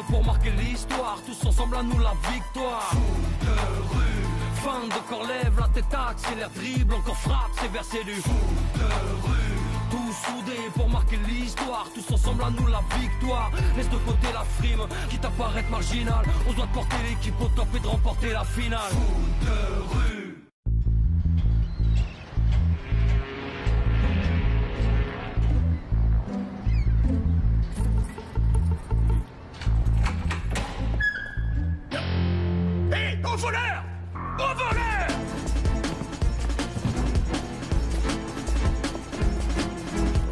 pour marquer l'histoire, tous ensemble à nous la victoire. Foot de rue, fin de corps, lève la tête, accélère, dribble, encore frappe, c'est versé du foot de rue. Tous soudés pour marquer l'histoire, tous ensemble à nous la victoire. Laisse de côté la frime, quitte à paraître marginal. On doit porter l'équipe au top et de remporter la finale. Foot de rue. Hé, au voleur! Au voleur!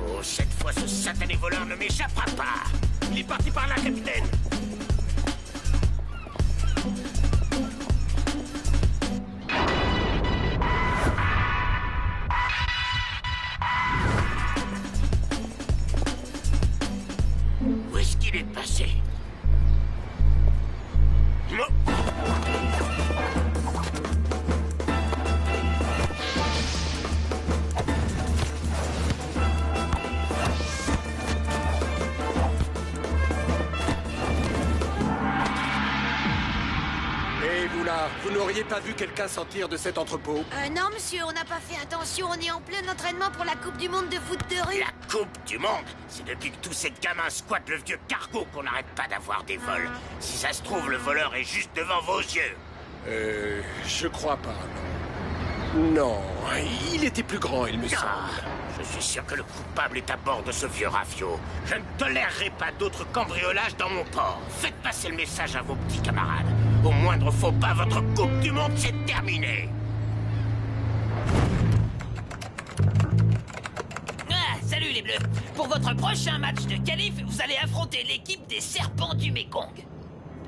Oh, cette fois, ce satané voleur ne m'échappera pas! Il est parti par là, capitaine! Où est-ce qu'il est passé? Non. Et vous là, vous n'auriez pas vu quelqu'un sortir de cet entrepôt? Non, monsieur, on n'a pas fait attention. On est en plein entraînement pour la Coupe du Monde de foot de rue. La Coupe du Monde? C'est depuis que tous ces gamins squattent le vieux cargo qu'on n'arrête pas d'avoir des vols. Si ça se trouve, le voleur est juste devant vos yeux. Je crois pas, non. Non, il était plus grand, il me semble. Je suis sûr que le coupable est à bord de ce vieux rafio. Je ne tolérerai pas d'autres cambriolages dans mon port. Faites passer le message à vos petits camarades. Au moindre faux pas, votre Coupe du Monde, c'est terminé. Salut les Bleus. Pour votre prochain match de qualif, vous allez affronter l'équipe des Serpents du Mékong.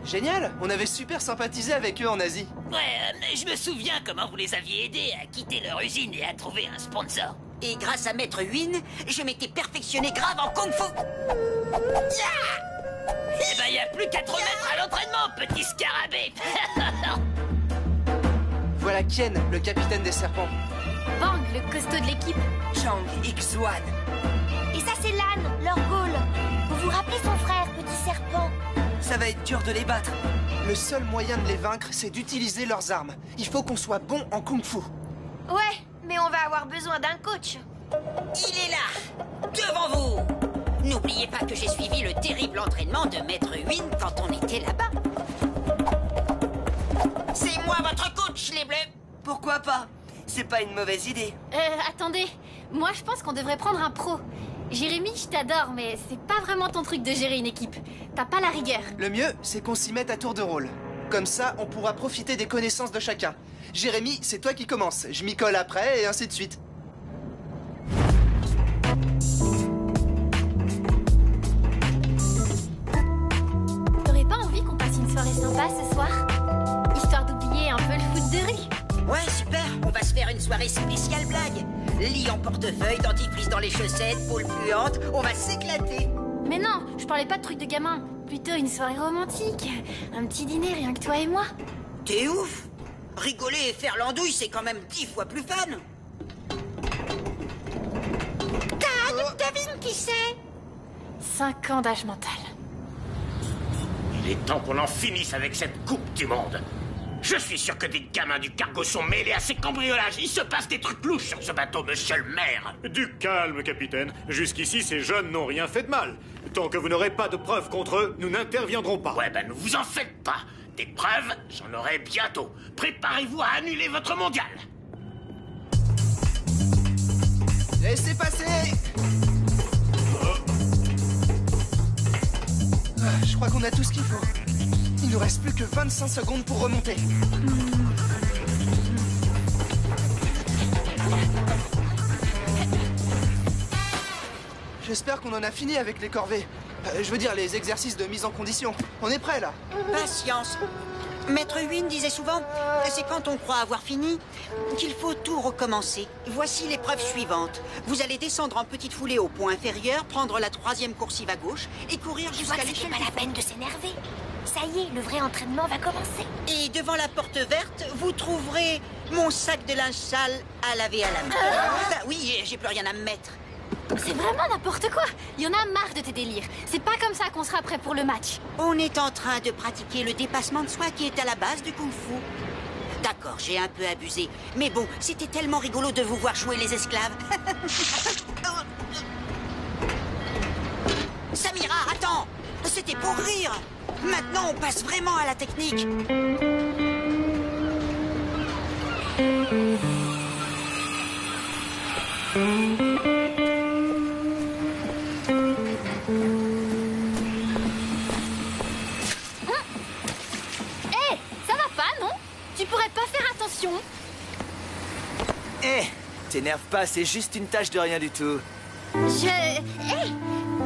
Génial, on avait super sympathisé avec eux en Asie. Ouais, je me souviens comment vous les aviez aidés à quitter leur usine et à trouver un sponsor. Et grâce à Maître Win, je m'étais perfectionné grave en kung-fu. Eh ben, y a plus qu'à te remettre à l'entraînement, petit scarabée. Voilà Kien, le capitaine des serpents. Bang, le costaud de l'équipe. Chang X1. Et ça, c'est Lan, leur goal. Vous vous rappelez son frère, petit serpent? Ça va être dur de les battre. Le seul moyen de les vaincre, c'est d'utiliser leurs armes. Il faut qu'on soit bon en kung-fu. Ouais, mais on va avoir besoin d'un coach. Il est là, devant vous. N'oubliez pas que j'ai suivi le terrible entraînement de Maître Win quand on était là-bas. C'est moi votre coach, les Bleus. Pourquoi pas? C'est pas une mauvaise idée. Attendez. Moi, je pense qu'on devrait prendre un pro. Jérémy, je t'adore, mais c'est pas vraiment ton truc de gérer une équipe. T'as pas la rigueur. Le mieux, c'est qu'on s'y mette à tour de rôle. Comme ça, on pourra profiter des connaissances de chacun. Jérémy, c'est toi qui commences. Je m'y colle après, et ainsi de suite. T'aurais pas envie qu'on passe une soirée sympa ce soir? Histoire d'oublier un peu le foot de rue. Ouais, super. On va se faire une soirée spéciale blague. Lit en portefeuille, dentifrice dans les chaussettes, boule puante. On va s'éclater. Mais non, je parlais pas de trucs de gamin. Plutôt une soirée romantique. Un petit dîner rien que toi et moi. T'es ouf. Rigoler et faire l'andouille, c'est quand même 10 fois plus fun. Devine qui c'est? 5 ans d'âge mental. Il est temps qu'on en finisse avec cette Coupe du Monde. Je suis sûr que des gamins du cargo sont mêlés à ces cambriolages. Il se passe des trucs louches sur ce bateau, monsieur le maire. Du calme, capitaine. Jusqu'ici, ces jeunes n'ont rien fait de mal. Tant que vous n'aurez pas de preuves contre eux, nous n'interviendrons pas. Ouais, ne vous en faites pas. Des preuves, j'en aurai bientôt. Préparez-vous à annuler votre mondial. Laissez passer! Je crois qu'on a tout ce qu'il faut. Il nous reste plus que 25 secondes pour remonter. J'espère qu'on en a fini avec les corvées. Je veux dire, les exercices de mise en condition. On est prêt, là. Patience. Maître Win disait souvent, c'est quand on croit avoir fini qu'il faut tout recommencer. Voici l'épreuve suivante. Vous allez descendre en petite foulée au pont inférieur, prendre la 3e coursive à gauche et courir Je vois jusqu'à que c'était l'échelle. pas la peine de s'énerver. Ça y est, le vrai entraînement va commencer. Et devant la porte verte, vous trouverez mon sac de linge sale à laver à la main. Bah oui, j'ai plus rien à me mettre. C'est vraiment n'importe quoi. Il y en a marre de tes délires. C'est pas comme ça qu'on sera prêt pour le match. On est en train de pratiquer le dépassement de soi qui est à la base du kung-fu. D'accord, j'ai un peu abusé. Mais bon, c'était tellement rigolo de vous voir jouer les esclaves. Samira, attends! C'était pour rire! Maintenant, on passe vraiment à la technique. Hé, ça va pas, non? Tu pourrais pas faire attention? Hé, t'énerve pas, c'est juste une tâche de rien du tout. Hé,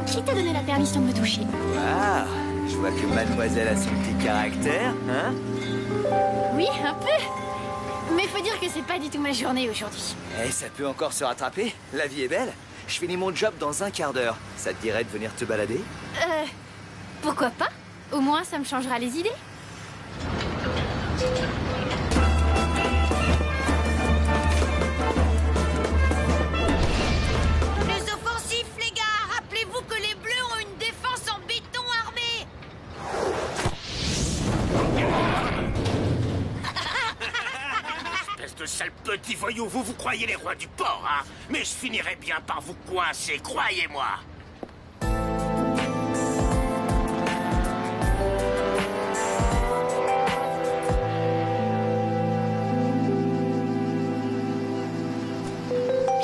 qui t'a donné la permission de me toucher? Ah, je vois que mademoiselle a son petit caractère, hein? Oui, un peu. Mais faut dire que c'est pas du tout ma journée aujourd'hui. Eh, ça peut encore se rattraper. La vie est belle. Je finis mon job dans un quart d'heure. Ça te dirait de venir te balader? Pourquoi pas? Au moins, ça me changera les idées. Les offensifs, les gars! Rappelez-vous que les Bleus ont une défense en béton armé! Espèce de sale petit voyou, vous vous croyez les rois du port, hein? Mais je finirai bien par vous coincer, croyez-moi!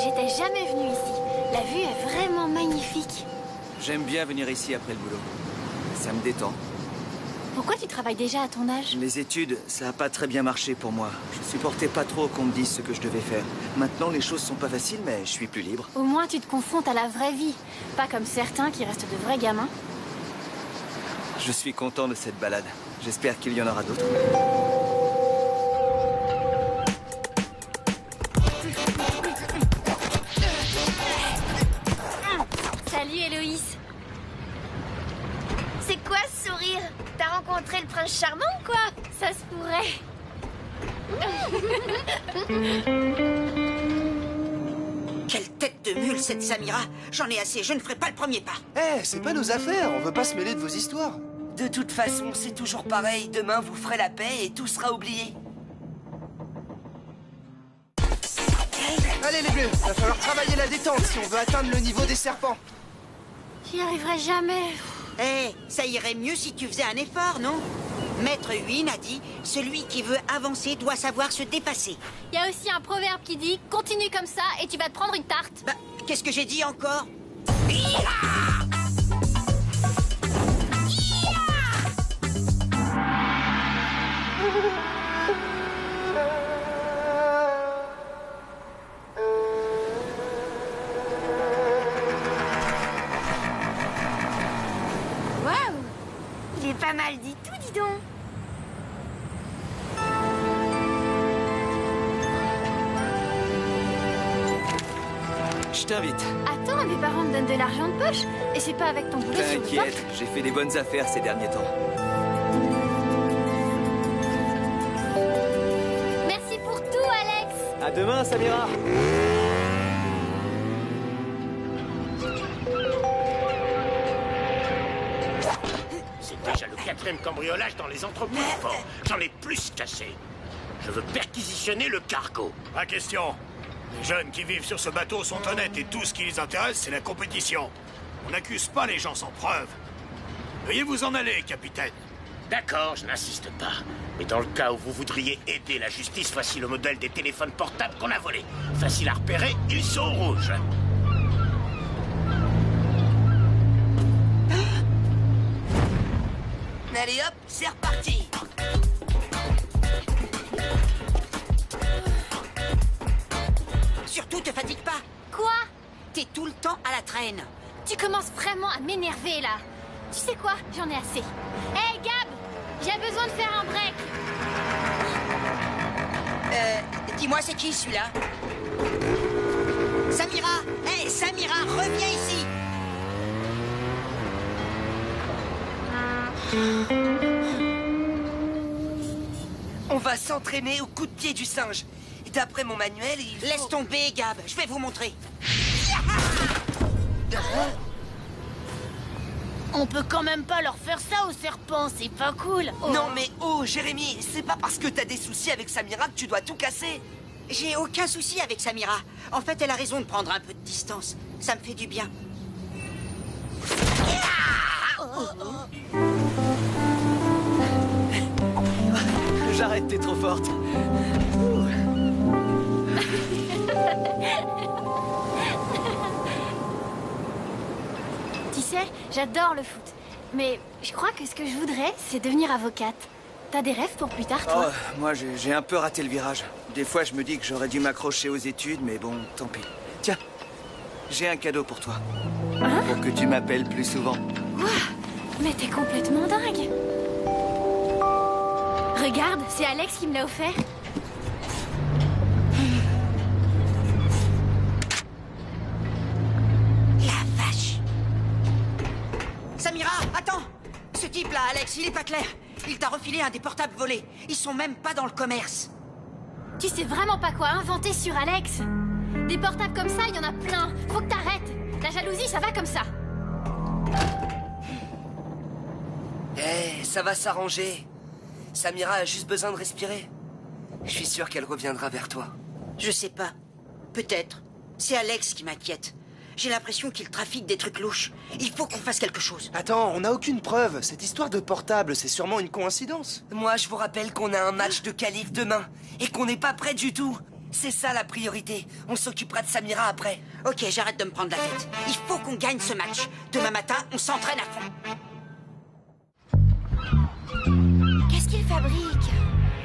J'étais jamais venue ici. La vue est vraiment magnifique. J'aime bien venir ici après le boulot. Ça me détend. Pourquoi tu travailles déjà à ton âge? Les études, ça a pas très bien marché pour moi. Je supportais pas trop qu'on me dise ce que je devais faire. Maintenant, les choses sont pas faciles, mais je suis plus libre. Au moins, tu te confrontes à la vraie vie. Pas comme certains qui restent de vrais gamins. Je suis content de cette balade. J'espère qu'il y en aura d'autres. Salut, Héloïse. C'est quoi ce sourire? T'as rencontré le prince charmant ou quoi? Ça se pourrait. Quelle tête de mule, cette Samira! J'en ai assez, je ne ferai pas le premier pas. Eh, c'est pas nos affaires, on veut pas se mêler de vos histoires. De toute façon, c'est toujours pareil. Demain, vous ferez la paix et tout sera oublié. Allez les bleus, va falloir travailler la détente si on veut atteindre le niveau des serpents. J'y arriverai jamais. Eh, ça irait mieux si tu faisais un effort, non? Maître Huyn a dit, celui qui veut avancer doit savoir se dépasser. Il y a aussi un proverbe qui dit « Continue comme ça et tu vas te prendre une tarte Bah, qu'est-ce que j'ai dit encore? Waouh! Il est pas mal dit tout, dis donc! Je t'invite. Attends, mes parents me donnent de l'argent de poche. Et c'est pas avec ton boulot sur le T'inquiète, j'ai fait des bonnes affaires ces derniers temps. Merci pour tout, Alex. À demain, Samira. C'est déjà le 4e cambriolage dans les entrepôts de port. J'en ai plus cassé. Je veux perquisitionner le cargo. Pas question. Les jeunes qui vivent sur ce bateau sont honnêtes et tout ce qui les intéresse, c'est la compétition. On n'accuse pas les gens sans preuve. Veuillez vous en aller, capitaine. D'accord, je n'insiste pas. Mais dans le cas où vous voudriez aider la justice, voici le modèle des téléphones portables qu'on a volés. Facile à repérer, ils sont rouges. Allez hop, c'est reparti. Surtout, te fatigue pas. Quoi? T'es tout le temps à la traîne. Tu commences vraiment à m'énerver, là. Tu sais quoi? J'en ai assez. Hé, Gab! J'ai besoin de faire un break. Dis-moi, c'est qui celui-là? Samira! Hé, Samira, reviens ici! On va s'entraîner au coup de pied du singe. D'après mon manuel, il faut... Laisse tomber, Gab, je vais vous montrer. On peut quand même pas leur faire ça aux serpents, c'est pas cool. Oh. Non mais oh, Jérémy, c'est pas parce que t'as des soucis avec Samira que tu dois tout casser. J'ai aucun souci avec Samira. En fait, elle a raison de prendre un peu de distance. Ça me fait du bien. J'arrête, t'es trop forte. Tu sais, j'adore le foot. Mais je crois que ce que je voudrais, c'est devenir avocate. T'as des rêves pour plus tard, toi? Oh, moi, j'ai un peu raté le virage. Des fois, je me dis que j'aurais dû m'accrocher aux études, mais bon, tant pis. Tiens, j'ai un cadeau pour toi. Hein? Pour que tu m'appelles plus souvent. Ouah, mais t'es complètement dingue. Regarde, c'est Alex qui me l'a offert. La vache. Samira, attends. Ce type-là, Alex, il est pas clair. Il t'a refilé un des portables volés. Ils sont même pas dans le commerce. Tu sais vraiment pas quoi inventer sur Alex. Des portables comme ça, il y en a plein. Faut que t'arrêtes. La jalousie, ça va comme ça. Eh, ça va s'arranger. Samira a juste besoin de respirer. Je suis sûr qu'elle reviendra vers toi. Je sais pas. Peut-être. C'est Alex qui m'inquiète. J'ai l'impression qu'il trafique des trucs louches. Il faut qu'on fasse quelque chose. Attends, on n'a aucune preuve. Cette histoire de portable, c'est sûrement une coïncidence. Moi, je vous rappelle qu'on a un match de qualif demain et qu'on n'est pas prêt du tout. C'est ça la priorité. On s'occupera de Samira après. Ok, j'arrête de me prendre la tête. Il faut qu'on gagne ce match. Demain matin, on s'entraîne à fond. Qu'est-ce qu'il fabrique?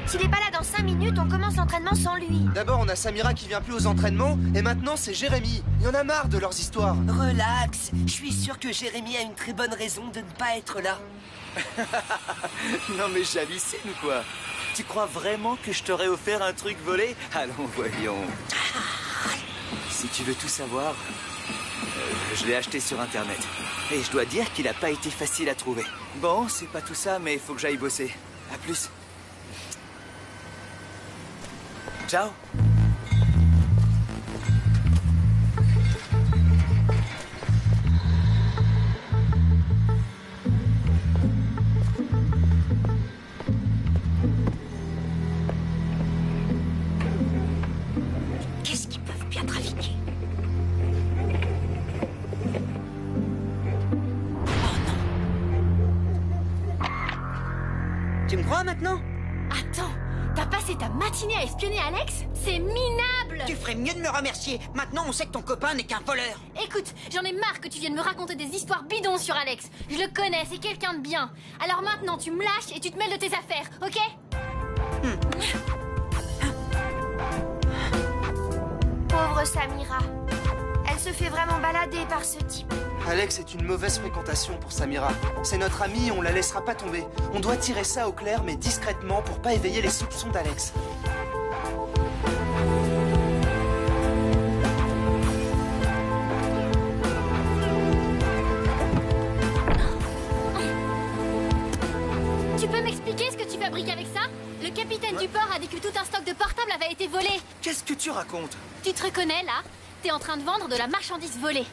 S'il est pas là dans 5 minutes, on commence l'entraînement sans lui. D'abord, on a Samira qui vient plus aux entraînements, et maintenant, c'est Jérémy. Il y en a marre de leurs histoires. Relax. Je suis sûr que Jérémy a une très bonne raison de ne pas être là. Non mais j'hallucine ou quoi? Tu crois vraiment que je t'aurais offert un truc volé? Allons, voyons. Si tu veux tout savoir, je l'ai acheté sur Internet. Et je dois dire qu'il n'a pas été facile à trouver. Bon, c'est pas tout ça, mais il faut que j'aille bosser. À plus. Ciao. Qu'est-ce qu'ils peuvent bien trafiquer? Oh non. Tu me crois maintenant? Attends, t'as passé ta matinée à espionner Alex? C'est minable! Tu ferais mieux de me remercier. Maintenant, on sait que ton copain n'est qu'un voleur. Écoute, j'en ai marre que tu viennes me raconter des histoires bidons sur Alex. Je le connais, c'est quelqu'un de bien. Alors maintenant, tu me lâches et tu te mêles de tes affaires, ok? Pauvre Samira. Elle se fait vraiment balader par ce type. Alex est une mauvaise fréquentation pour Samira. C'est notre amie, on la laissera pas tomber. On doit tirer ça au clair, mais discrètement, pour pas éveiller les soupçons d'Alex. Tu peux m'expliquer ce que tu fabriques avec ça? Le capitaine du port a dit que tout un stock de portables avait été volé. Qu'est-ce que tu racontes? Tu te reconnais, là? T'es en train de vendre de la marchandise volée.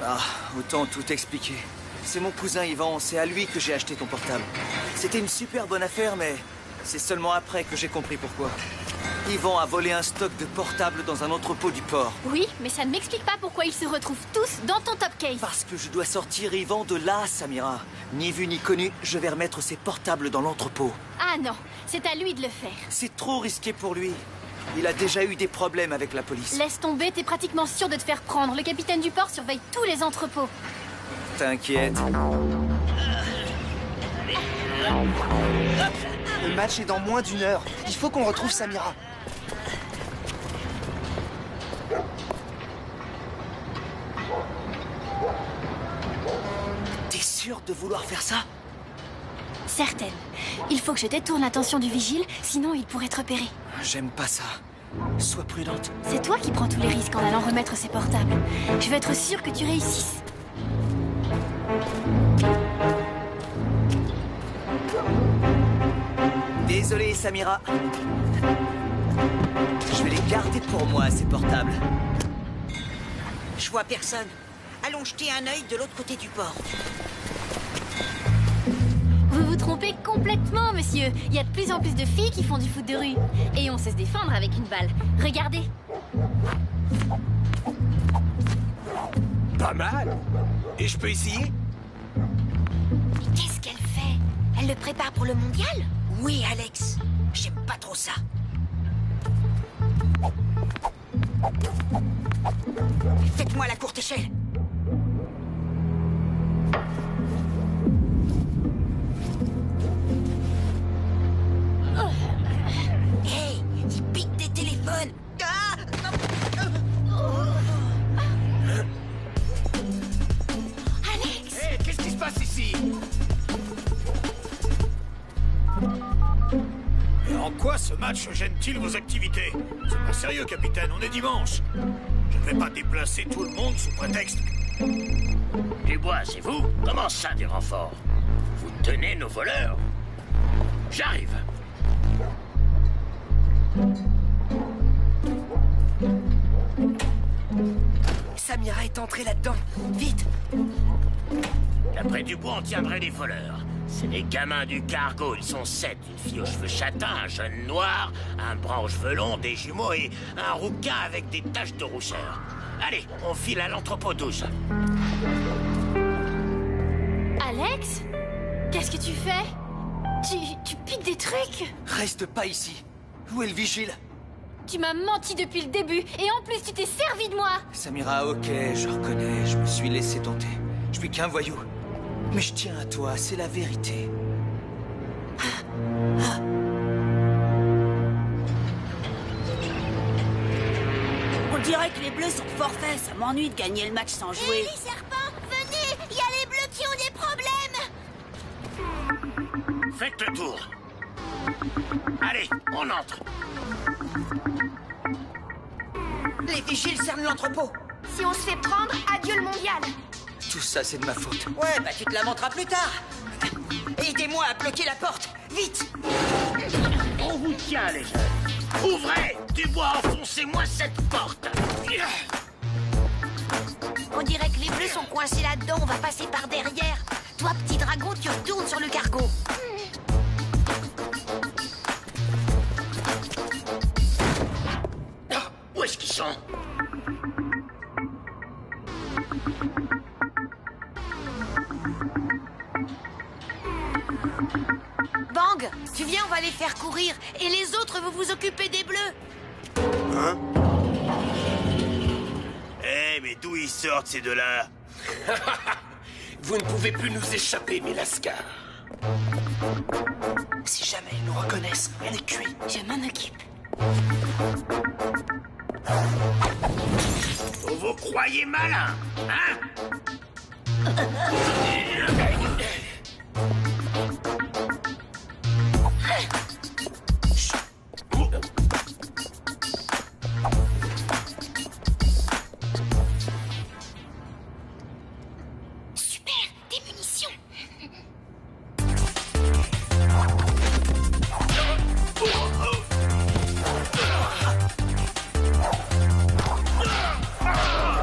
Ah, autant tout expliquer. C'est mon cousin Yvan, c'est à lui que j'ai acheté ton portable. C'était une super bonne affaire, mais c'est seulement après que j'ai compris pourquoi. Yvan a volé un stock de portables dans un entrepôt du port. Oui, mais ça ne m'explique pas pourquoi ils se retrouvent tous dans ton top case. Parce que je dois sortir Yvan de là, Samira. Ni vu ni connu, je vais remettre ses portables dans l'entrepôt. Ah non, c'est à lui de le faire. C'est trop risqué pour lui. Il a déjà eu des problèmes avec la police. Laisse tomber, t'es pratiquement sûr de te faire prendre. Le capitaine du port surveille tous les entrepôts. T'inquiète. Le match est dans moins d'1 heure. Il faut qu'on retrouve Samira. T'es sûr de vouloir faire ça? Certaine. Il faut que je détourne l'attention du vigile, sinon il pourrait te repérer. J'aime pas ça. Sois prudente. C'est toi qui prends tous les risques en allant remettre ces portables. Je veux être sûre que tu réussisses. Désolé, Samira. Je vais les garder pour moi, ces portables. Je vois personne. Allons jeter un œil de l'autre côté du port. Vous vous trompez complètement, monsieur. Il y a de plus en plus de filles qui font du foot de rue. Et on sait se défendre avec une balle. Regardez. Pas mal. Et je peux essayer? Qu'est-ce qu'elle fait? Elle le prépare pour le mondial? Oui, Alex. J'aime pas trop ça. Faites-moi la courte échelle. Hey, il pique des téléphones. Ah, Alex! Hé, qu'est-ce qui se passe ici? Et en quoi ce match gêne-t-il vos activités? C'est pas sérieux, capitaine, on est dimanche. Je ne vais pas déplacer tout le monde sous prétexte. Dubois, c'est vous? Comment ça, des renforts? Vous tenez nos voleurs? J'arrive. Samira est entrée là-dedans. Vite! D'après Dubois, on tiendrait les voleurs. C'est les gamins du cargo, ils sont 7. Une fille aux cheveux châtains, un jeune noir, un brun aux cheveux longs, des jumeaux et un rouquin avec des taches de rousseur. Allez, on file à l'entrepôt 12. Alex? Qu'est-ce que tu fais? Tu piques des trucs? Reste pas ici. Où est le vigile? Tu m'as menti depuis le début, et en plus tu t'es servi de moi! Samira, ok, je reconnais, je me suis laissé tenter. Je suis qu'un voyou. Mais je tiens à toi, c'est la vérité. On dirait que les Bleus sont forfaits, ça m'ennuie de gagner le match sans jouer. Hé, les serpents, venez! Il y a les Bleus qui ont des problèmes! Faites le tour. Allez, on entre. les vigiles cernent l'entrepôt. Si on se fait prendre, adieu le mondial. Tout ça, c'est de ma faute. Ouais, bah tu te lamenteras plus tard. Aidez-moi à bloquer la porte, vite. On vous tient, les jeunes. Ouvrez! Dubois, enfoncez-moi cette porte. On dirait que les bleus sont coincés là-dedans, on va passer par derrière. Toi, petit dragon, tu retournes sur le cargo. Où est-ce qu'ils sont? Bang, tu viens, on va les faire courir. Et les autres, vous vous occupez des bleus. Hein? Eh, mais d'où ils sortent, ces deux-là? Vous ne pouvez plus nous échapper, mes lascars. Si jamais ils nous reconnaissent, on est cuit. Je m'en occupe. Vous vous croyez malin, hein? Super, des munitions.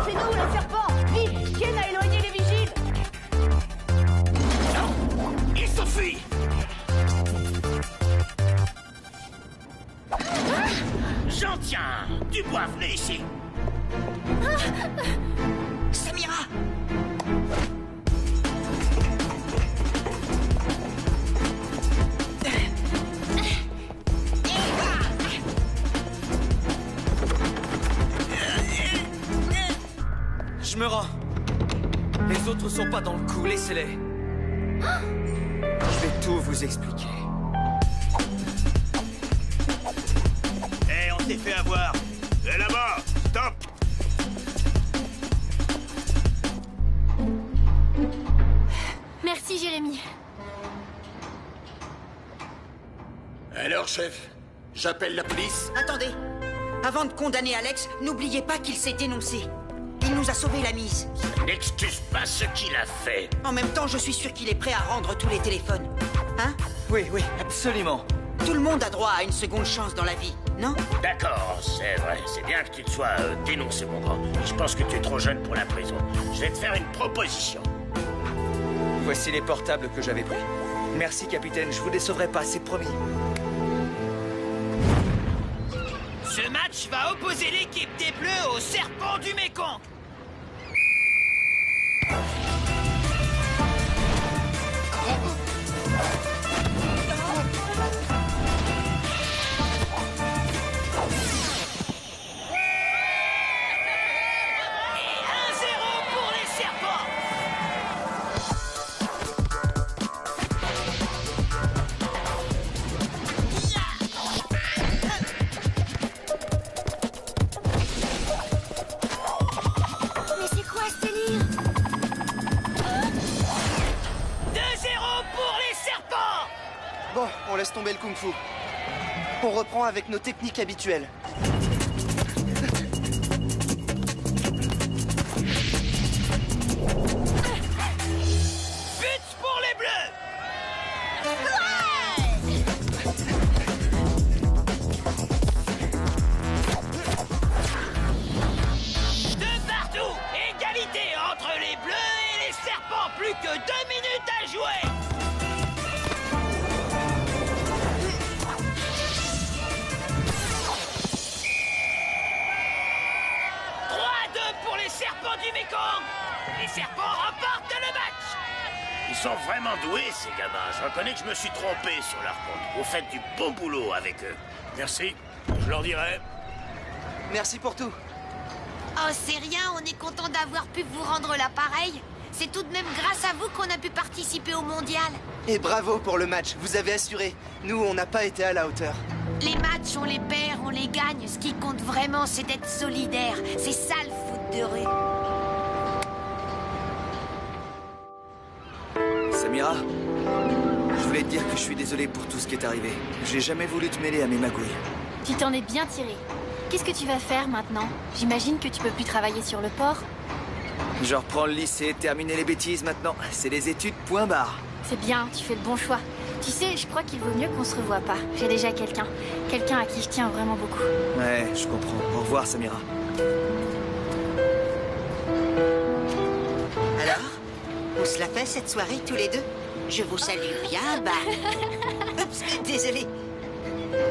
C'est nous, les serpents! Vite, Ken a éloigné les vigiles! Ils s'enfuient! J'en tiens! Dubois, venez ici! Samira! Je me rends. Les autres sont pas dans le coup, laissez-les. Je vais tout vous expliquer. Eh, on s'est fait avoir. Et là-bas, stop! Merci, Jérémy. Alors, chef, j'appelle la police. Attendez. Avant de condamner Alex, n'oubliez pas qu'il s'est dénoncé. Il nous a sauvé la mise. N'excuse pas ce qu'il a fait. En même temps, je suis sûr qu'il est prêt à rendre tous les téléphones. Hein? Oui, oui, absolument. Tout le monde a droit à une seconde chance dans la vie. non? D'accord, c'est vrai. C'est bien que tu te sois dénoncé, mon grand. Je pense que tu es trop jeune pour la prison. Je vais te faire une proposition. Voici les portables que j'avais pris. Merci, capitaine. Je vous décevrai pas, c'est promis. Ce match va opposer l'équipe des Bleus aux Serpents du Mékong. Bon, on laisse tomber le kung-fu. On reprend avec nos techniques habituelles. But pour les Bleus! De partout! Égalité entre les Bleus et les Serpents! Plus que 2 minutes à jouer! 3-2 pour les Serpents du Mékong! Les Serpents remportent le match! Ils sont vraiment doués, ces gamins. Je reconnais que je me suis trompé sur leur compte. Vous faites du bon boulot avec eux. Merci, je leur dirai. Merci pour tout. Oh, c'est rien, on est content d'avoir pu vous rendre l'appareil. C'est tout de même grâce à vous qu'on a pu participer au mondial. Et bravo pour le match, vous avez assuré. Nous, on n'a pas été à la hauteur. Les matchs, on les perd, on les gagne. Ce qui compte vraiment, c'est d'être solidaire. C'est ça le foot de rue. Samira, je voulais te dire que je suis désolé pour tout ce qui est arrivé. J'ai jamais voulu te mêler à mes magouilles. Tu t'en es bien tiré. Qu'est-ce que tu vas faire maintenant? J'imagine que tu peux plus travailler sur le port. Je reprends le lycée, terminer les bêtises maintenant. C'est les études, point barre. C'est bien, tu fais le bon choix. Tu sais, je crois qu'il vaut mieux qu'on se revoie pas. J'ai déjà quelqu'un. Quelqu'un à qui je tiens vraiment beaucoup. Ouais, je comprends. Au revoir, Samira. Alors, on se la fait cette soirée tous les deux? Je vous salue bien, bah. Oups, désolé.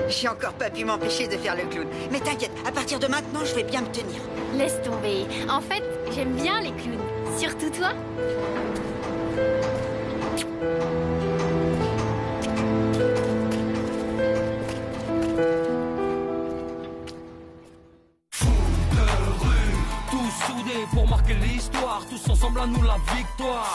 J'ai encore pas pu m'empêcher de faire le clown. Mais t'inquiète, à partir de maintenant, je vais bien me tenir. Laisse tomber. En fait, j'aime bien les clowns. Surtout toi. Tous soudés pour marquer l'histoire, tous ensemble à nous la victoire.